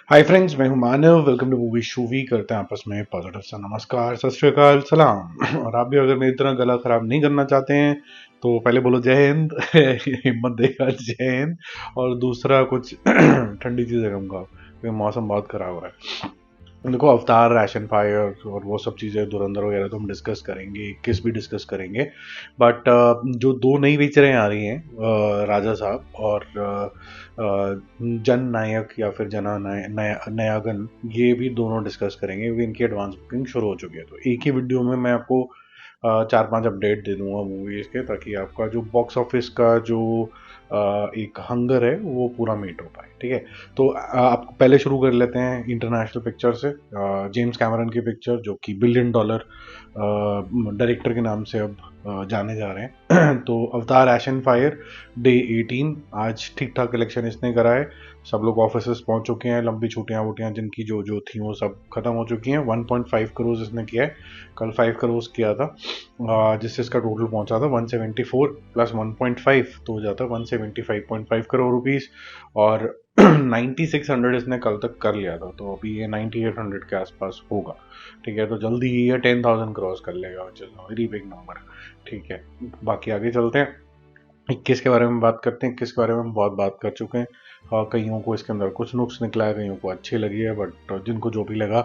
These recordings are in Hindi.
हाय फ्रेंड्स, मैं हूं मानव। वेलकम टू मूवी शूवी। करते हैं आपस में पॉजिटिव सा नमस्कार, सत श्री अकाल, सलाम। और आप भी अगर मेरी तरह गला खराब नहीं करना चाहते हैं तो पहले बोलो जय हिंद। हिम्मत देगा जय हिंद। और दूसरा कुछ ठंडी चीजें कम खाओ क्योंकि मौसम बहुत खराब हो रहा है। देखो, अवतार, रैशन फायर और वो सब चीज़ें, धुरंधर वगैरह तो हम डिस्कस करेंगे, किस भी डिस्कस करेंगे। बट जो दो नई पिक्चरें आ रही हैं, राजा साहब और जन नायक या फिर नयागन, ये भी दोनों डिस्कस करेंगे क्योंकि इनकी एडवांस बुकिंग शुरू हो चुकी है। तो एक ही वीडियो में मैं आपको 4-5 अपडेट दे दूंगा मूवीज़ के, ताकि आपका जो बॉक्स ऑफिस का जो एक हंगर है वो पूरा मीट हो पाए। ठीक है, तो आप पहले शुरू कर लेते हैं इंटरनेशनल पिक्चर से। जेम्स कैमरन की पिक्चर, जो कि बिलियन डॉलर डायरेक्टर के नाम से अब जाने जा रहे हैं। तो अवतार एशन फायर डे 18 आज ठीक ठाक कलेक्शन इसने करा है। सब लोग ऑफिस पहुंच चुके हैं, लंबी छुट्टियां वुटियां जिनकी जो जो थी वो सब खत्म हो चुकी हैं। 1.5 करोड़ इसने किया है, कल 5 करोड़ किया था, जिससे इसका टोटल पहुंचा था 174 प्लस 1.5 तो हो जाता है 175.5 करोड़ रुपीस। और 9600 इसने कल तक कर लिया था, तो अभी ये 9800 के आसपास होगा। ठीक है, तो जल्दी ही ये 10,000 क्रॉस कर लेगा, which is very big number. ठीक है, बाकी आगे चलते हैं। 21 के बारे में बात करते हैं। 21 के बारे में हम बहुत बात कर चुके हैं। कईयों को इसके अंदर कुछ नुक्स निकला है, कईयों को अच्छी लगी है, बट जिनको जो भी लगा,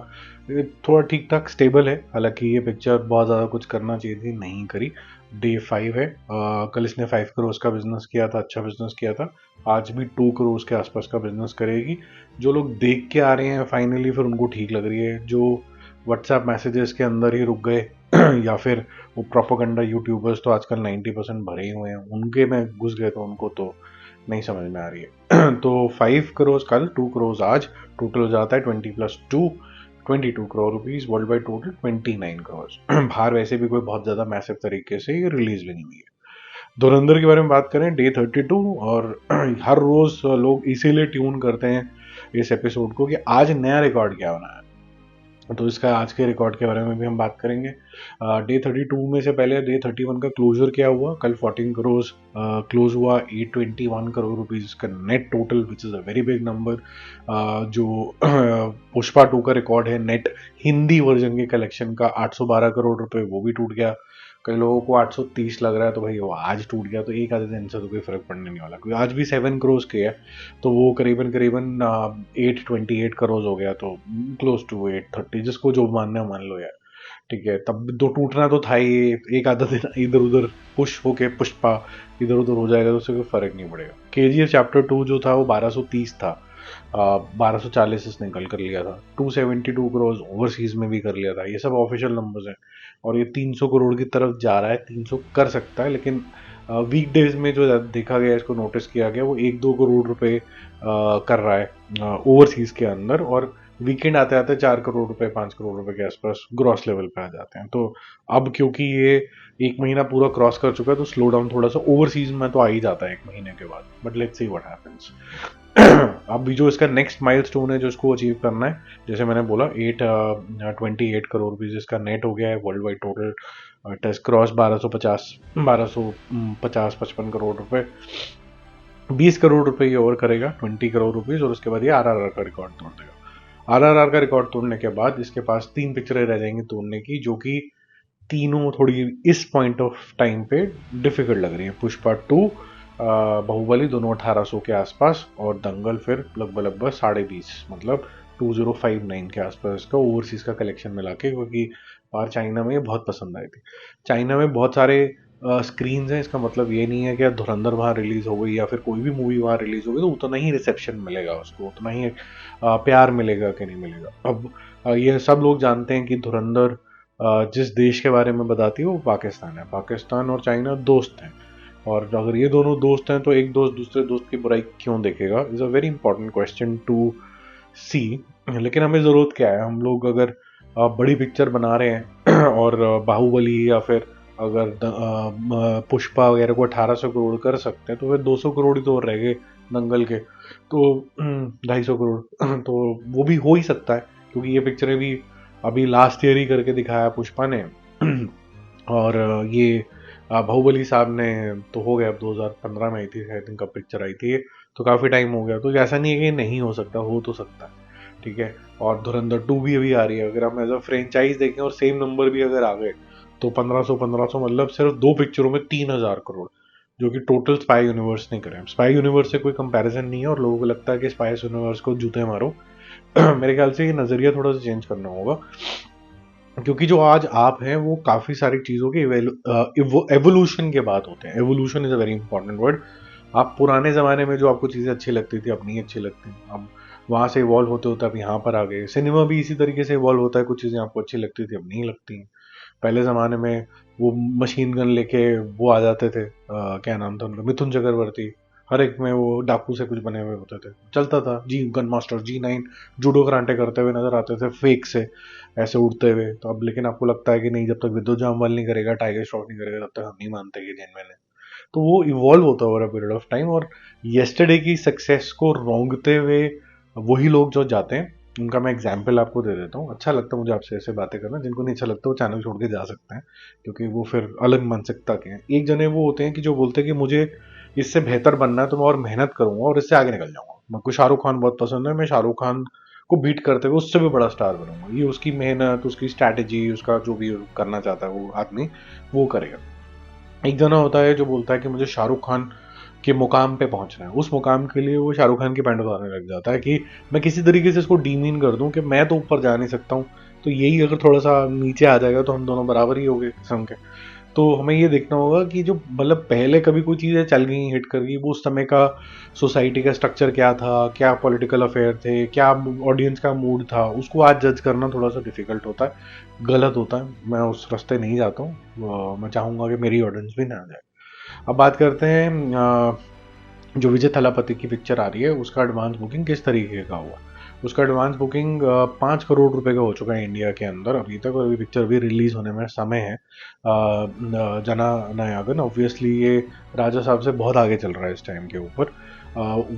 ये थोड़ा ठीक ठाक स्टेबल है। हालांकि ये पिक्चर बहुत ज़्यादा कुछ करना चाहिए थी, नहीं करी। डे 5 है। कल इसने 5 करोड़ का बिजनेस किया था, अच्छा बिजनेस किया था। आज भी 2 करोड़ के आसपास का बिजनेस करेगी। जो लोग देख के आ रहे हैं फाइनली, फिर उनको ठीक लग रही है। जो व्हाट्सएप मैसेजेस के अंदर ही रुक गए या फिर वो प्रोपोगंडा यूट्यूबर्स तो आजकल 90% भरे ही हुए हैं, उनके में घुस गए तो उनको तो नहीं समझ में आ रही है। तो 5 करोड़ कल, 2 करोड़ आज, टोटल हो जाता है 20 plus 2 22 crore rupees. World wide total 29 crore. बाहर वैसे भी कोई बहुत ज्यादा मैसिव तरीके से ये रिलीज भी नहीं हुई है। धुरंधर के बारे में बात करें, डे 32। और हर रोज लोग इसीलिए ट्यून करते हैं इस एपिसोड को कि आज नया रिकॉर्ड क्या बना है। तो इसका आज के रिकॉर्ड के बारे में भी हम बात करेंगे। डे 32 में से पहले डे 31 का क्लोजर क्या हुआ। कल 14 करोड़ क्लोज हुआ, 821 करोड़ रुपीज का net total, which is a very big number. जो पुष्पा 2 का रिकॉर्ड है नेट हिंदी वर्जन के कलेक्शन का, 812 करोड़ रुपए, वो भी टूट गया। कई लोगों को 830 लग रहा है, तो भाई वो आज टूट गया तो एक आधे दिन से तो कोई फर्क पड़ने नहीं वाला, क्योंकि आज भी 7 करोड़ के है। तो वो करीबन करीबन 828 करोड़ हो गया, तो क्लोज टू 830, जिसको जो मानना है मान लो यार। ठीक है, तब तो टूटना तो था ही। एक आधा दिन इधर उधर पुश होके पुष्पा इधर उधर हो जाएगा तो उससे कोई फर्क नहीं पड़ेगा। केजीएफ चैप्टर 2 जो था वो 1230 था, 1240 इसने कल कर लिया था। 272 करोड़ ओवरसीज में भी कर लिया था। ये सब ऑफिशियल नंबर्स हैं, और ये 300 करोड़ की तरफ जा रहा है। 300 कर सकता है, लेकिन वीकडेज में जो देखा गया, इसको नोटिस किया गया, वो 1-2 करोड़ रुपए कर रहा है ओवरसीज के अंदर। और वीकेंड आते आते 4 करोड़ रुपए, 5 करोड़ रुपए के आसपास ग्रॉस लेवल पे आ जाते हैं। तो अब क्योंकि ये एक महीना पूरा क्रॉस कर चुका है, तो स्लो डाउन थोड़ा सा ओवरसीज में तो आ ही जाता है एक महीने के बाद। But let's see what happens. अभी जो इसका नेक्स्ट माइलस्टोन है जो इसको अचीव करना है, जैसे मैंने बोला, 28 करोड़ रुपीज इसका नेट हो गया है world wide total. Test cross 1250-55 crore रुपए। 20 करोड़ रुपए ये और करेगा, 20 करोड़ रुपीज, और उसके बाद ये आरआरआर का रिकॉर्ड तोड़ देगा। आरआरआर का रिकॉर्ड तोड़ने के बाद इसके पास 3 पिक्चरें रह जाएंगी तोड़ने की, जो कि तीनों थोड़ी इस पॉइंट ऑफ टाइम पे डिफिकल्ट लग रही है। पुष्पा 2, बाहुबली, दोनों 1800 के आसपास, और दंगल फिर लगभग लगभग 20.5, मतलब 2059 के आसपास इसका ओवरसीज का कलेक्शन मिला के, क्योंकि बाहर चाइना में ये बहुत पसंद आई थी। चाइना में बहुत सारे स्क्रीन हैं, इसका मतलब ये नहीं है कि धुरंधर वहाँ रिलीज हो गई या फिर कोई भी मूवी वहाँ रिलीज हो गई तो उतना ही रिसेप्शन मिलेगा उसको, उतना ही प्यार मिलेगा कि नहीं मिलेगा। अब ये सब लोग जानते हैं कि धुरंधर जिस देश के बारे में बताती है वो पाकिस्तान है। पाकिस्तान और चाइना दोस्त हैं, और अगर ये दोनों दोस्त हैं तो एक दोस्त दूसरे दोस्त की बुराई क्यों देखेगा, is a very important question to see. लेकिन हमें ज़रूरत क्या है, हम लोग अगर बड़ी पिक्चर बना रहे हैं और बाहुबली या फिर अगर पुष्पा वगैरह को 1800 करोड़ कर सकते हैं, तो फिर 200 करोड़ ही तो और रह गए दंगल के। तो 250 करोड़ तो वो भी हो ही सकता है, क्योंकि ये पिक्चरें भी अभी लास्ट ईयर ही करके दिखाया पुष्पा ने। और ये बाहुबली साहब ने तो हो गया, अब 2015 में आई थी आई थिंक, कब पिक्चर आई थी ये, तो काफ़ी टाइम हो गया। तो ऐसा नहीं है कि नहीं हो सकता, हो तो सकता है। ठीक है। और धुरंधर 2 भी अभी आ रही है। अगर हम एज अ फ्रेंचाइज देखें और सेम नंबर भी अगर आ गए तो 1500 मतलब सिर्फ 2 पिक्चरों में 3000 करोड़, जो कि टोटल स्पाई यूनिवर्स ने करे। स्पाई यूनिवर्स से कोई कंपैरिजन नहीं है और लोगों को लगता है कि स्पाई यूनिवर्स को जूते मारो। मेरे ख्याल से ये नज़रिया थोड़ा सा चेंज करना होगा, क्योंकि जो आज आप हैं वो काफ़ी सारी चीज़ों के एवोल्यूशन के बाद होते हैं। Evolution is a very important word. आप पुराने ज़माने में जो आपको चीज़ें अच्छी लगती थी, अब नहीं अच्छी लगती, अब वहाँ से इवॉल्व होते होते अब यहाँ पर आ गए। सिनेमा भी इसी तरीके से इवॉल्व होता है, कुछ चीज़ें आपको अच्छी लगती थी अब नहीं लगती हैं। पहले ज़माने में वो मशीन गन लेके वो आ जाते थे, क्या नाम था उनका, मिथुन चक्रवर्ती। हर एक में वो डाकू से कुछ बने हुए होते थे, चलता था। G gun master G9 judo karate करते हुए नजर आते थे फेक से, ऐसे उड़ते हुए। तो अब लेकिन आपको लगता है कि नहीं, जब तक विद्युत जामवाल नहीं करेगा, टाइगर श्रॉफ नहीं करेगा, तब तक हम नहीं मानते कि जेनविन है। तो वो इवॉल्व होता है over a period of time. और येस्टरडे की सक्सेस को रोंगते हुए वही लोग जो जाते हैं, उनका मैं एग्जाम्पल आपको दे देता हूँ। अच्छा लगता है मुझे आपसे ऐसे बातें करना। जिनको नहीं अच्छा लगता वो चैनल छोड़ के जा सकते हैं, क्योंकि वो फिर अलग मानसिकता के हैं। एक जने वो होते हैं कि जो बोलते हैं कि मुझे इससे बेहतर बनना है तो मैं और मेहनत करूंगा और इससे आगे निकल जाऊंगा। मेरे को शाहरुख खान बहुत पसंद है, मैं शाहरुख खान को बीट करते हुए उससे भी बड़ा स्टार बनूंगा। ये उसकी मेहनत, उसकी स्ट्रैटेजी, उसका जो भी करना चाहता है वो आदमी वो करेगा। एक जना होता है जो बोलता है कि मुझे शाहरुख खान के मुकाम पे पहुंचना है। उस मुकाम के लिए वो शाहरुख खान की पैंट उतारने लग जाता है कि मैं किसी तरीके से इसको डीमीन कर दूं कि मैं तो ऊपर जा नहीं सकता हूँ, तो यही अगर थोड़ा सा नीचे आ जाएगा तो हम दोनों बराबर ही हो गए किस्म के। तो हमें ये देखना होगा कि जो मतलब पहले कभी कोई चीज़ें चल गई, हिट कर गई, वो उस समय का सोसाइटी का स्ट्रक्चर क्या था, क्या पॉलिटिकल अफेयर थे, क्या ऑडियंस का मूड था, उसको आज जज करना थोड़ा सा डिफिकल्ट होता है, गलत होता है। मैं उस रास्ते नहीं जाता हूँ। मैं चाहूँगा कि मेरी ऑडियंस भी ना आ जाए। अब बात करते हैं जो विजय थलापति की पिक्चर आ रही है उसका एडवांस बुकिंग किस तरीके का हुआ। उसका एडवांस बुकिंग 5 करोड़ रुपए का हो चुका है इंडिया के अंदर अभी तक, और अभी पिक्चर भी रिलीज होने में समय है। जना नायगन ऑब्वियसली ये राजा साहब से बहुत आगे चल रहा है इस टाइम के ऊपर।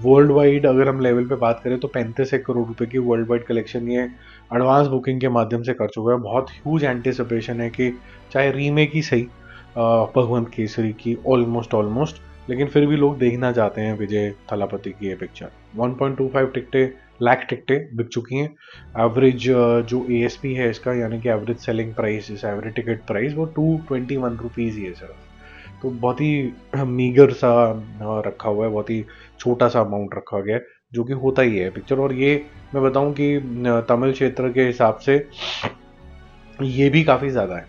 वर्ल्ड वाइड अगर हम लेवल पे बात करें तो 35 करोड़ रुपए की वर्ल्ड वाइड कलेक्शन ये एडवांस बुकिंग के माध्यम से कर चुका है। बहुत ह्यूज एंटिसिपेशन है कि चाहे रीमेक ही सही, भगवंत केसरी की ऑलमोस्ट ऑलमोस्ट, लेकिन फिर भी लोग देखना चाहते हैं विजय थलापति की ये पिक्चर। 1.25 टिकटें, लाख टिकटें बिक चुकी हैं। एवरेज जो ASP है इसका, यानी कि एवरेज सेलिंग प्राइस, इस एवरेज टिकट प्राइस वो 221 रुपीज़ ही है सिर्फ। तो बहुत ही मीगर सा रखा हुआ है, बहुत ही छोटा सा अमाउंट रखा गया है, जो कि होता ही है पिक्चर। और ये मैं बताऊं कि तमिल क्षेत्र के हिसाब से ये भी काफ़ी ज़्यादा है।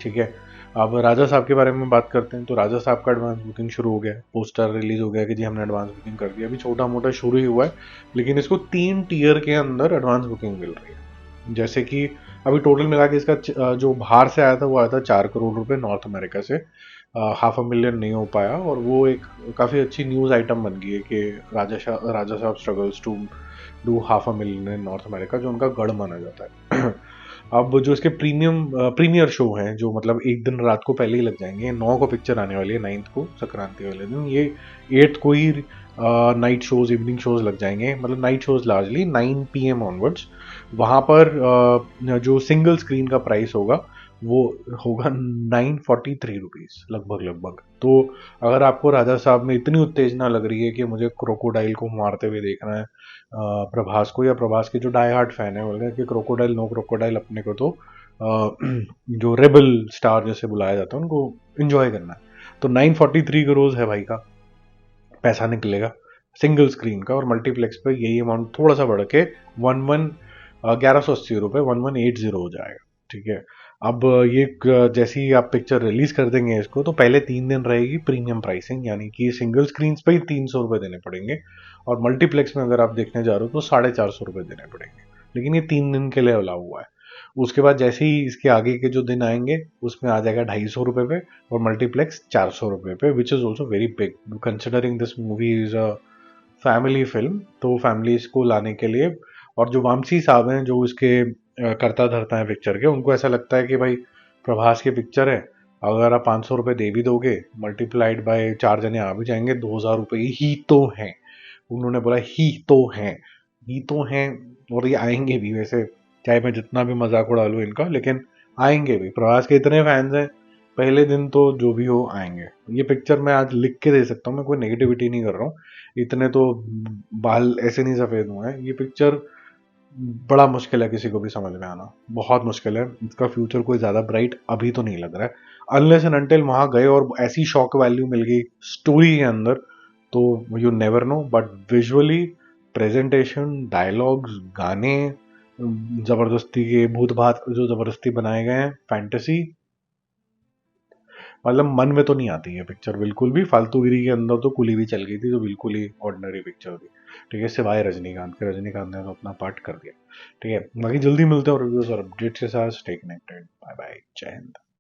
ठीक है। अब राजा साहब के बारे में बात करते हैं तो राजा साहब का एडवांस बुकिंग शुरू हो गया है, पोस्टर रिलीज हो गया कि जी हमने एडवांस बुकिंग कर दिया। अभी छोटा मोटा शुरू ही हुआ है, लेकिन इसको 3 टियर के अंदर एडवांस बुकिंग मिल रही है। जैसे कि अभी टोटल मिला के इसका जो बाहर से आया था वो आया था 4 करोड़ रुपए नॉर्थ अमेरिका से। 500,000 नहीं हो पाया, और वो एक काफ़ी अच्छी न्यूज़ आइटम बन गई है कि Raja Saab struggles to do 500,000 in North America, जो उनका गढ़ माना जाता है। अब जो इसके प्रीमियर शो हैं, जो मतलब एक दिन रात को पहले ही लग जाएंगे। 9 को पिक्चर आने वाली है, 9th को संक्रांति वाले दिन। ये 8th को ही नाइट शोज, इवनिंग शोज लग जाएंगे, मतलब night shows largely 9 PM onwards. वहाँ पर जो सिंगल स्क्रीन का प्राइस होगा वो होगा 943 रुपीज़ लगभग लगभग। तो अगर आपको राजा साहब में इतनी उत्तेजना लग रही है कि मुझे क्रोकोडाइल को मारते हुए देखना है, प्रभास को, या प्रभास के जो डाई हार्ट फैन है बोल रहे हैं कि क्रोकोडाइल नो क्रोकोडाइल, अपने को तो जो रेबल स्टार जैसे बुलाया जाता है उनको एंजॉय करना है, तो 943 करोड़ है भाई का पैसा निकलेगा सिंगल स्क्रीन का। और मल्टीप्लेक्स पे यही अमाउंट थोड़ा सा बढ़ के 1180 रुपये 1180 हो जाएगा। ठीक है। अब ये जैसे ही आप पिक्चर रिलीज कर देंगे इसको, तो पहले 3 दिन रहेगी प्रीमियम प्राइसिंग, यानी कि सिंगल स्क्रीन पे ही 300 रुपये देने पड़ेंगे, और मल्टीप्लेक्स में अगर आप देखने जा रहे हो तो 450 रुपये देने पड़ेंगे। लेकिन ये 3 दिन के लिए अलाउ हुआ है। उसके बाद जैसे ही इसके आगे के जो दिन आएंगे उसमें आ जाएगा 250 रुपये पे, और मल्टीप्लेक्स 400 रुपये पे, which is also very big considering this movie is a family film. तो फैमिलीज को लाने के लिए, और जो वामसी साहब हैं जो इसके करता धरता है पिक्चर के, उनको ऐसा लगता है कि भाई प्रभास की पिक्चर है, अगर आप 500 रुपये दे भी दोगे, मल्टीप्लाइड बाय 4 जने आ भी जाएंगे, 2000 रुपये ही तो हैं। उन्होंने बोला ही तो हैं, ही तो हैं। और ये आएंगे भी वैसे, चाहे मैं जितना भी मजाक उड़ा लूँ इनका, लेकिन आएंगे भी। प्रभास के इतने फैंस हैं, पहले दिन तो जो भी हो आएंगे। ये पिक्चर मैं आज लिख के दे सकता हूँ, मैं कोई नेगेटिविटी नहीं कर रहा हूँ। इतने तो बाल ऐसे नहीं सफ़ेद हुए हैं। ये पिक्चर बड़ा मुश्किल है किसी को भी समझ में आना, बहुत मुश्किल है। इसका फ्यूचर कोई ज़्यादा ब्राइट अभी तो नहीं लग रहा है, अनलेस एंड अनटिल वहाँ गए और ऐसी शॉक वैल्यू मिल गई स्टोरी के अंदर, तो you never know. But visually, presentation, dialogues, गाने, जबरदस्ती के भूत भात जो जबरदस्ती बनाए गए हैं, फैंटेसी, मतलब मन में तो नहीं आती है पिक्चर बिल्कुल भी। फालतूगिरी के अंदर तो कुली भी चल गई थी, जो बिल्कुल ही ऑर्डिनरी पिक्चर थी। ठीक है, सिवाय रजनीकांत के, रजनीकांत ने तो अपना पार्ट कर दिया। ठीक है, बाकी जल्दी मिलते हैं और रिव्यूज और अपडेट्स के साथ। स्टे कनेक्टेड, बाय बाय, जय हिंद।